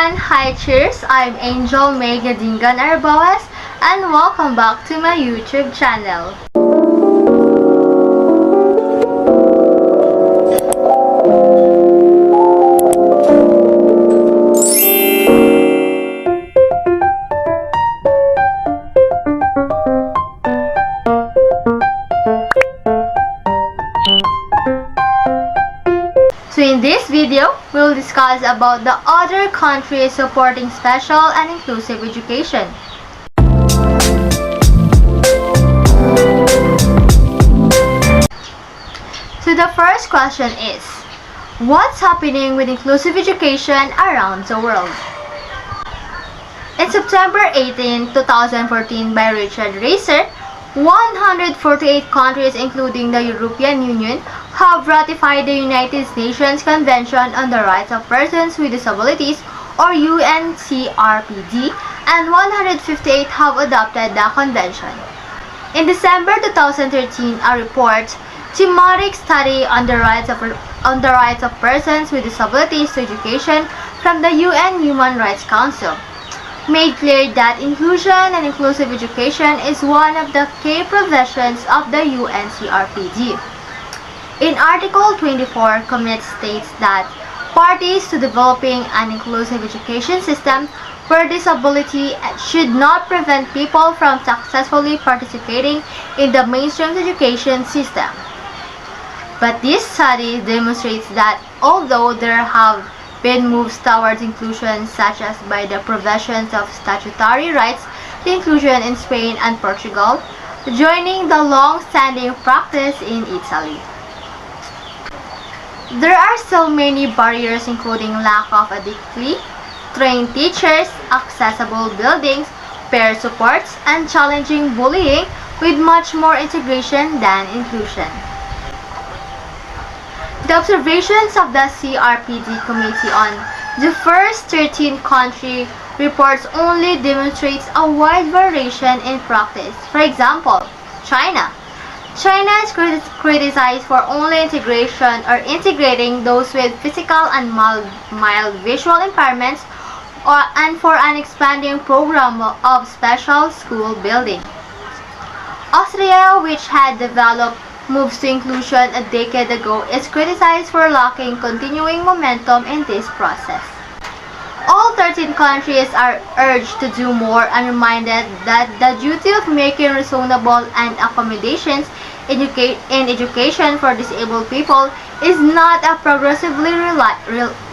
everyone, hi cheers, I'm Angel May Gadingan Arboas and welcome back to my YouTube channel. So in this video, we'll discuss about the other countries supporting special and inclusive education. So the first question is, what's happening with inclusive education around the world? In September 18, 2014 by Richard Racer, 148 countries including the European Union have ratified the United Nations Convention on the Rights of Persons with Disabilities or UNCRPD and 158 have adopted the convention. In December 2013, a report, Thematic Study on the Rights of Persons with Disabilities to Education from the UN Human Rights Council, made clear that inclusion and inclusive education is one of the key provisions of the UNCRPD. In Article 24, commit states that parties to developing an inclusive education system where disability should not prevent people from successfully participating in the mainstream education system. But this study demonstrates that although there have been moves towards inclusion such as by the provisions of statutory rights to inclusion in Spain and Portugal, joining the long-standing practice in Italy. There are still many barriers including lack of adequately trained teachers, accessible buildings, peer supports, and challenging bullying with much more integration than inclusion. The observations of the CRPD Committee on the first 13 country reports only demonstrates a wide variation in practice. For example, China. China is criticized for only integration or integrating those with physical and mild visual impairments and for an expanding program of special school building. Austria, which had developed moves to inclusion a decade ago, is criticized for lacking continuing momentum in this process. All 13 countries are urged to do more and reminded that the duty of making reasonable and accommodations in education for disabled people is not a progressively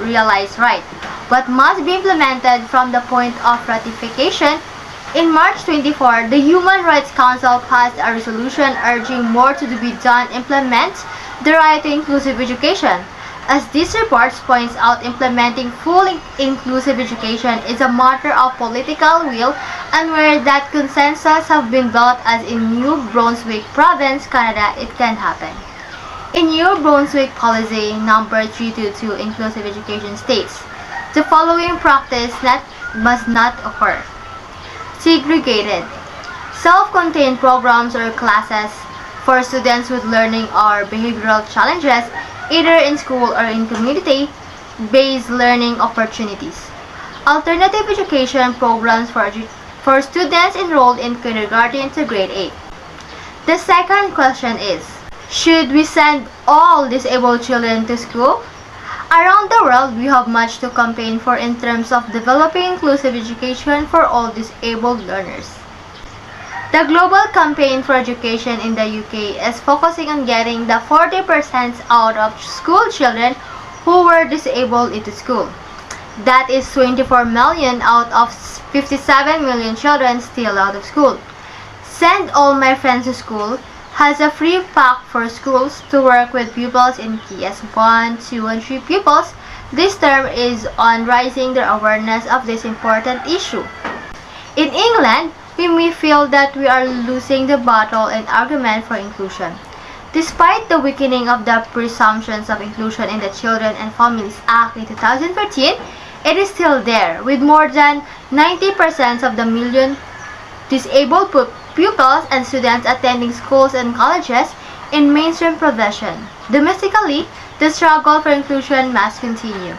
realized right, but must be implemented from the point of ratification. In March 24, the Human Rights Council passed a resolution urging more to be done to implement the right to inclusive education. As this report points out, implementing full inclusive education is a matter of political will and where that consensus have been built, as in New Brunswick Province, Canada, it can happen. In New Brunswick Policy number 322, inclusive education states, the following practice must not occur. Segregated, self-contained programs or classes for students with learning or behavioral challenges, either in school or in community-based learning opportunities. Alternative education programs for students enrolled in kindergarten to grade 8. The second question is, should we send all disabled children to school? Around the world, we have much to campaign for in terms of developing inclusive education for all disabled learners. The Global Campaign for Education in the UK is focusing on getting the 40% out of school children who were disabled into school. That is 24 million out of 57 million children still out of school. Send All My Friends to School has a free pack for schools to work with pupils in PS 1, 2, and 3 pupils. This term is on raising their awareness of this important issue. In England, we may feel that we are losing the battle in argument for inclusion. Despite the weakening of the presumptions of inclusion in the Children and Families Act in 2013, it is still there, with more than 90% of the million disabled pupils and students attending schools and colleges in mainstream provision. Domestically, the struggle for inclusion must continue.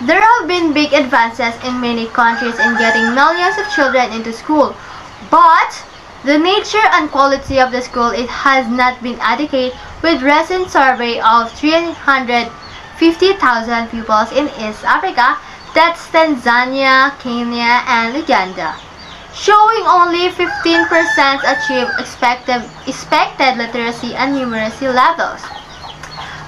There have been big advances in many countries in getting millions of children into school, but the nature and quality of the school has not been adequate, with recent survey of 350,000 pupils in East Africa, that's Tanzania, Kenya, and Uganda, showing only 15% achieve expected literacy and numeracy levels.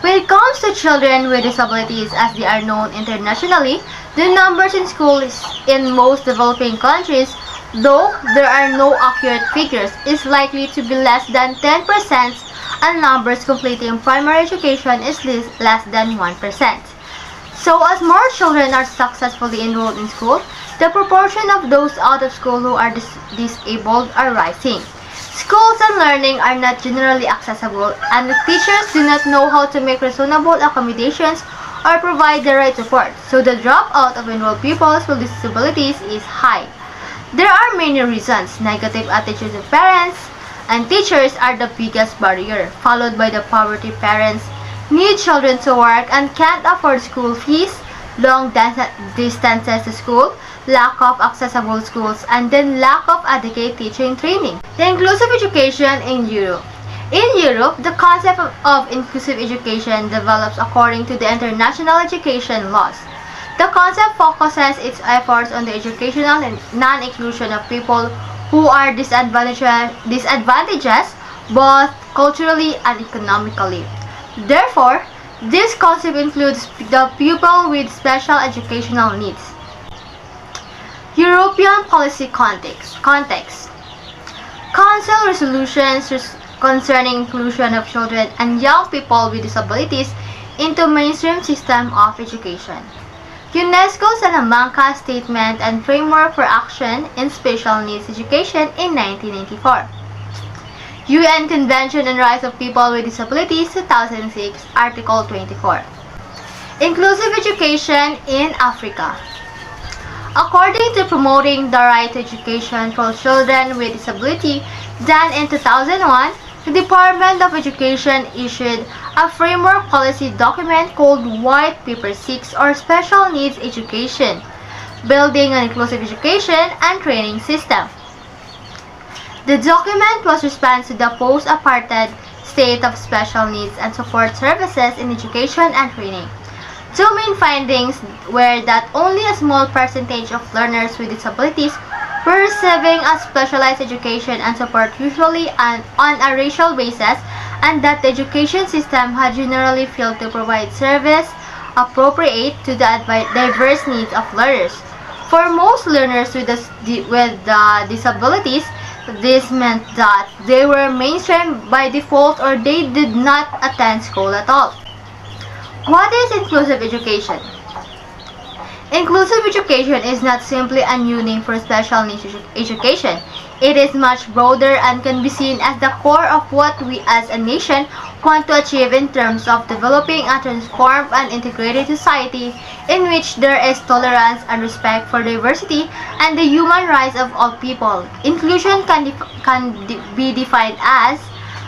When it comes to children with disabilities as they are known internationally, the numbers in schools in most developing countries, though there are no accurate figures, is likely to be less than 10%, and numbers completing primary education is less than 1%. So as more children are successfully enrolled in school, the proportion of those out of school who are disabled are rising. Schools and learning are not generally accessible, and the teachers do not know how to make reasonable accommodations or provide the right support, so the dropout of enrolled pupils with disabilities is high. There are many reasons. Negative attitudes of parents and teachers are the biggest barrier, followed by the poverty. Parents need children to work and can't afford school fees, long distances to school, lack of accessible schools, and then lack of adequate teaching training. The inclusive education in Europe. In Europe, the concept of inclusive education develops according to the international education laws. The concept focuses its efforts on the educational and non-inclusion of people who are disadvantaged both culturally and economically. Therefore, this concept includes the pupil with special educational needs. European policy context. Council resolutions concerning inclusion of children and young people with disabilities into mainstream system of education. UNESCO's Salamanca Statement and Framework for Action in Special Needs Education in 1994. UN Convention on Rights of People with Disabilities 2006, Article 24. Inclusive education in Africa. According to Promoting the Right to Education for Children with Disability, done in 2001, the Department of Education issued a framework policy document called White Paper 6, or Special Needs Education, Building an Inclusive Education and Training System. The document was response to the post-apartheid state of special needs and support services in education and training. Two main findings were that only a small percentage of learners with disabilities were receiving a specialized education and support, usually on a racial basis, and that the education system had generally failed to provide service appropriate to the diverse needs of learners. For most learners with disabilities, this meant that they were mainstreamed by default or they did not attend school at all. What is inclusive education? Inclusive education is not simply a new name for special needs education. It is much broader and can be seen as the core of what we as a nation want to achieve in terms of developing a transformed and integrated society in which there is tolerance and respect for diversity and the human rights of all people. Inclusion can be defined as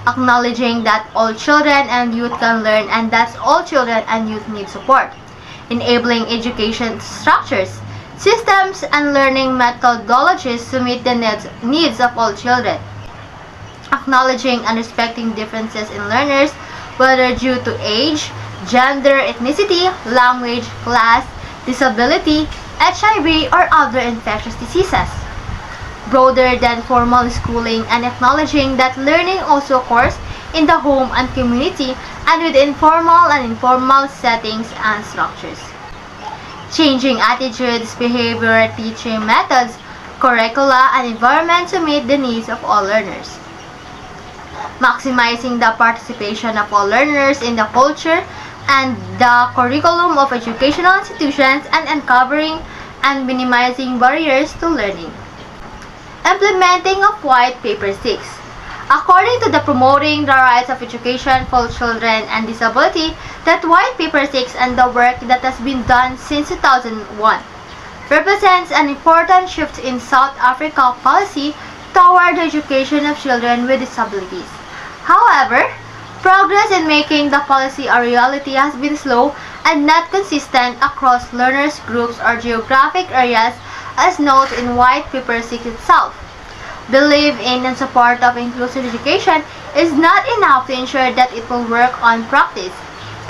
acknowledging that all children and youth can learn and that all children and youth need support. Enabling education structures, systems, and learning methodologies to meet the needs of all children. Acknowledging and respecting differences in learners, whether due to age, gender, ethnicity, language, class, disability, HIV, or other infectious diseases. Broader than formal schooling, and acknowledging that learning also occurs in the home and community and with informal and informal settings and structures. Changing attitudes, behavior, teaching methods, curricula, and environment to meet the needs of all learners. Maximizing the participation of all learners in the culture and the curriculum of educational institutions and uncovering and minimizing barriers to learning. Implementing of White Paper 6. According to the Promoting the Rights of Education for Children and Disability, that White Paper 6 and the work that has been done since 2001 represents an important shift in South Africa policy toward the education of children with disabilities. However, progress in making the policy a reality has been slow and not consistent across learners groups or geographic areas as noted in White Paper 6 itself. Belief in and support of inclusive education is not enough to ensure that it will work on practice.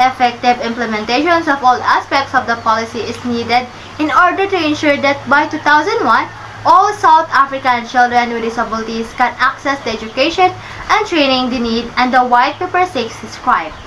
Effective implementations of all aspects of the policy is needed in order to ensure that by 2001, all South African children with disabilities can access the education and training they need and the White Paper 6 described.